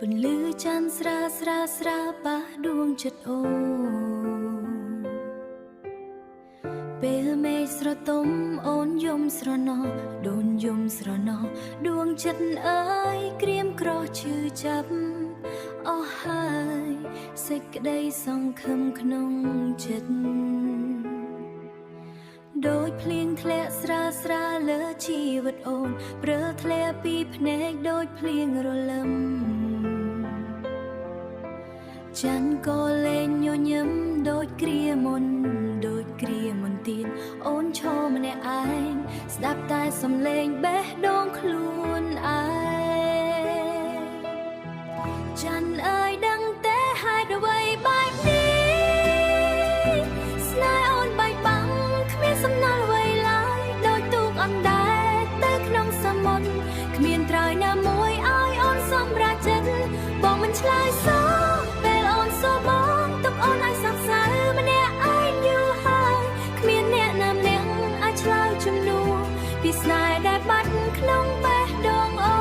ពន្លឺច័ន្ទស្រាស្រាស្រាប៉ះដួងចិត្តអូនពេលមេឃស្រទុំអូនយំស្រណោះដូនយំស្រណោះដួងចិត្តអើយក្រៀមក្រឈឺចាប់អស់ហើយសេចក្តីសង្ឃឹមក្នុងចិត្តដូចភ្លៀងធ្លាក់ស្រាស្រាលើជីវិតអូនព្រើធ្លាក់ពីភ្នែកដូចភ្លៀងរលឹមច័ន្ទក៏លែងញញឹមដូចគ្រាមុនដូចគ្រាមុនទៀតអូនឈរម្នាក់ឯងស្ដាប់តែសំឡេងបេះដូងខ្លួនឯងច័ន្ទអើយដឹងទេហេតុអ្វីបែបនេះស្នេហ៍អូនបែកបាំងគ្មានសំណល់អ្វីឡើយដូចទូកអណ្ដែតទៅក្នុងសមុទ្រគ្មានត្រើយណាមួយឲ្យអូនសម្រេចចិត្តបងមិនឆ្លើយសោះពេលអូនសួរបងទុកអូនឲ្យសង្ស័យម្នាក់ឯងយូរហើយគ្មានអ្នកណាម្នាក់អាចឆ្លើយជំនួសពីស្នេហ៍ដែលបាត់ក្នុងបេះដូងអូ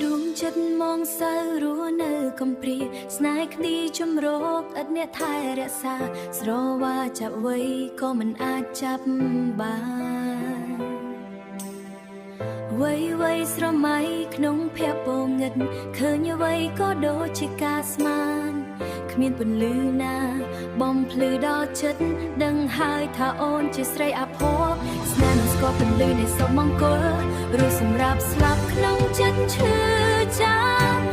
ដួងចិត្តមងសៅរស់នៅកំព្រាស្នេហ៍គ្នាជំរកឥតអ្នកថែរក្សាស្រវាចាប់វ័យក៏មិនអាចចាប់បានវ័យវ័យស្រមៃក្នុងភពពងឹតឃើញអ្វីក៏ដូចជាការស្មានគ្មានពន្លឺណាបំភ្លឺដល់ចិត្តដឹងហើយថាអូនជាស្រីអភ័ព្វស្នេហ៍មិនស្គាល់ពន្លឺនៃសុខមង្គលរស់សម្រាប់ស្លាប់ក្នុងចិត្តឈឺចាប់